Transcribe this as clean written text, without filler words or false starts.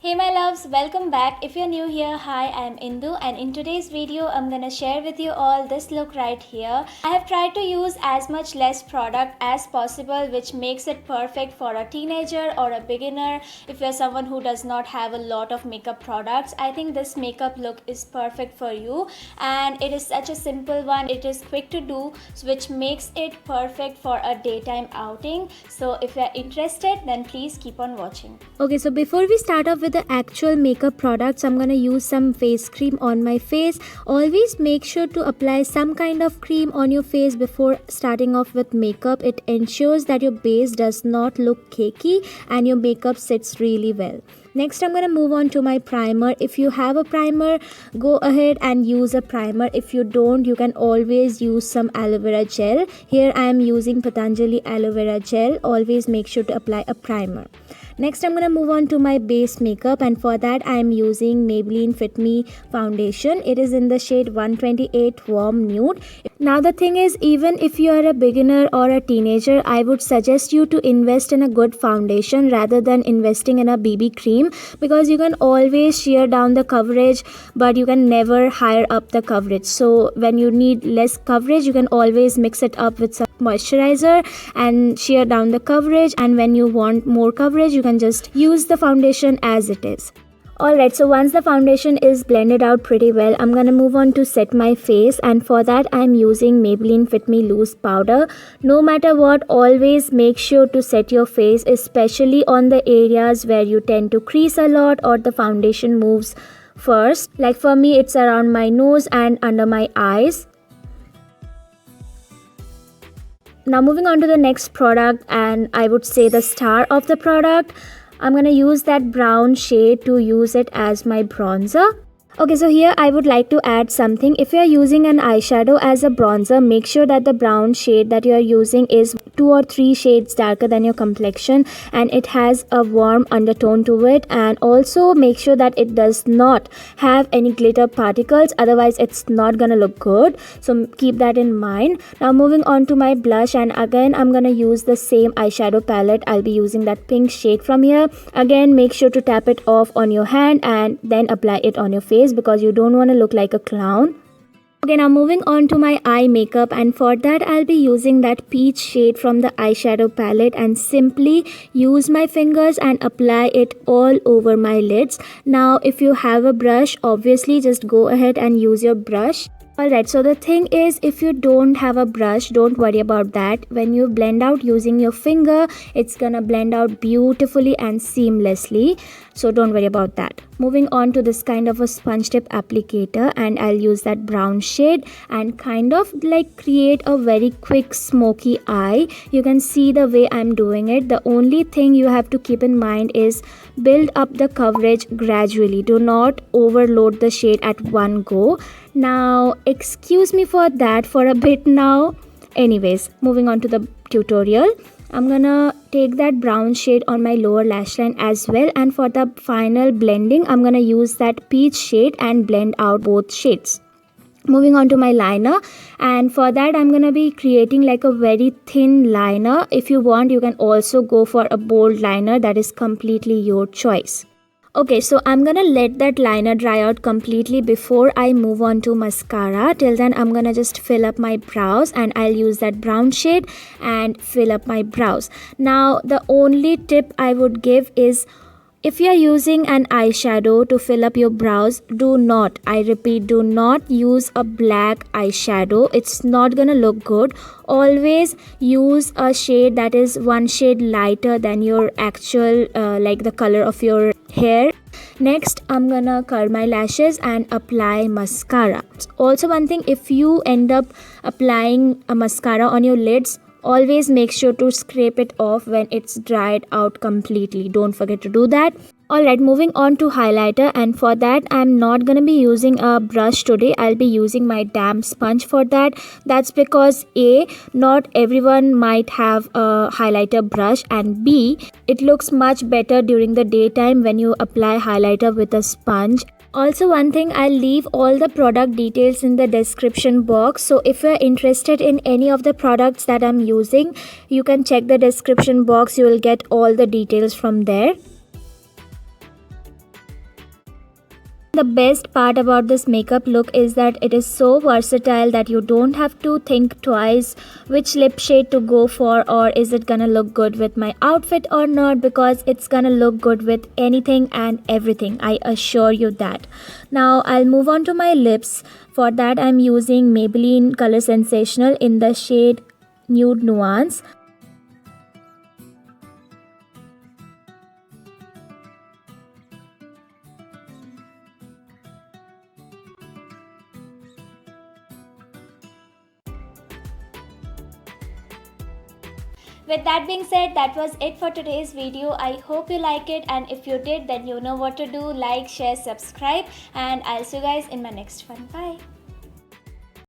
Hey my loves, welcome back. If you're new here, hi, I'm Indu, and in today's video I'm gonna share with you all this look right here. I have tried to use as much less product as possible, which makes it perfect for a teenager or a beginner. If you're someone who does not have a lot of makeup products, I think this makeup look is perfect for you, and it is such a simple one. It is quick to do, which makes it perfect for a daytime outing. So if you're interested, then please keep on watching. Okay, so before we start off with the actual makeup products, I'm gonna use some face cream on my face. Always make sure to apply some kind of cream on your face before starting off with makeup. It ensures that your base does not look cakey and your makeup sits really well. Next, I'm gonna move on to my primer. If you have a primer, go ahead and use a primer. If you don't, you can always use some aloe vera gel. Here I am using Patanjali aloe vera gel. Always make sure to apply a primer. Next, I'm gonna move on to my base makeup, and for that I am using Maybelline Fit Me foundation. It is in the shade 128 Warm Nude. Now the thing is, even if you are a beginner or a teenager, I would suggest you to invest in a good foundation rather than investing in a BB cream, because you can always shear down the coverage but you can never higher up the coverage. So when you need less coverage, you can always mix it up with some moisturizer and shear down the coverage, and when you want more coverage, you can just use the foundation as it is. Alright, so once the foundation is blended out pretty well, I'm gonna move on to set my face, and for that I'm using Maybelline Fit Me Loose Powder. No matter what, always make sure to set your face, especially on the areas where you tend to crease a lot or the foundation moves first. Like for me, it's around my nose and under my eyes. Now moving on to the next product, and I would say the star of the product, I'm gonna use that brown shade to use it as my bronzer. Okay, so here I would like to add something. If you are using an eyeshadow as a bronzer, make sure that the brown shade that you are using is 2 or 3 shades darker than your complexion and it has a warm undertone to it, and also make sure that it does not have any glitter particles, otherwise it's not gonna look good. So keep that in mind. Now moving on to my blush, and again I'm gonna use the same eyeshadow palette. I'll be using that pink shade from here. Again, make sure to tap it off on your hand and then apply it on your face, because you don't want to look like a clown. Okay, now moving on to my eye makeup, and for that I'll be using that peach shade from the eyeshadow palette and simply use my fingers and apply it all over my lids. Now if you have a brush, obviously just go ahead and use your brush. Alright, so the thing is, if you don't have a brush, don't worry about that. When you blend out using your finger, it's gonna blend out beautifully and seamlessly. So don't worry about that. Moving on to this kind of a sponge tip applicator, and I'll use that brown shade and kind of like create a very quick smoky eye. You can see the way I'm doing it. The only thing you have to keep in mind is build up the coverage gradually. Do not overload the shade at one go. Now excuse me for that for a bit now. Anyways, moving on to the tutorial, I'm gonna take that brown shade on my lower lash line as well, and for the final blending I'm gonna use that peach shade and blend out both shades. Moving on to my liner, and for that I'm gonna be creating like a very thin liner. If you want, you can also go for a bold liner. That is completely your choice. Okay, so I'm gonna let that liner dry out completely before I move on to mascara. Till then I'm gonna just fill up my brows, and I'll use that brown shade and fill up my brows. Now the only tip I would give is, if you are using an eyeshadow to fill up your brows, do not, I repeat, do not use a black eyeshadow. It's not gonna look good. Always use a shade that is one shade lighter than your actual like the color of your hair. Next, I'm gonna curl my lashes and apply mascara. Also one thing, if you end up applying a mascara on your lids, always make sure to scrape it off when it's dried out completely. Don't forget to do that. Alright, moving on to highlighter, and for that I'm not gonna be using a brush today. I'll be using my damp sponge for that. That's because A, not everyone might have a highlighter brush, and B, it looks much better during the daytime when you apply highlighter with a sponge. Also one thing, I'll leave all the product details in the description box, so if you're interested in any of the products that I'm using, you can check the description box. You will get all the details from there. The best part about this makeup look is that it is so versatile that you don't have to think twice which lip shade to go for, or is it gonna look good with my outfit or not, because it's gonna look good with anything and everything, I assure you that. Now I'll move on to my lips. For that I'm using Maybelline Color Sensational in the shade Nude Nuance. With that being said, that was it for today's video. I hope you like it, and if you did, then you know what to do. Like, share, subscribe, and I'll see you guys in my next one. Bye.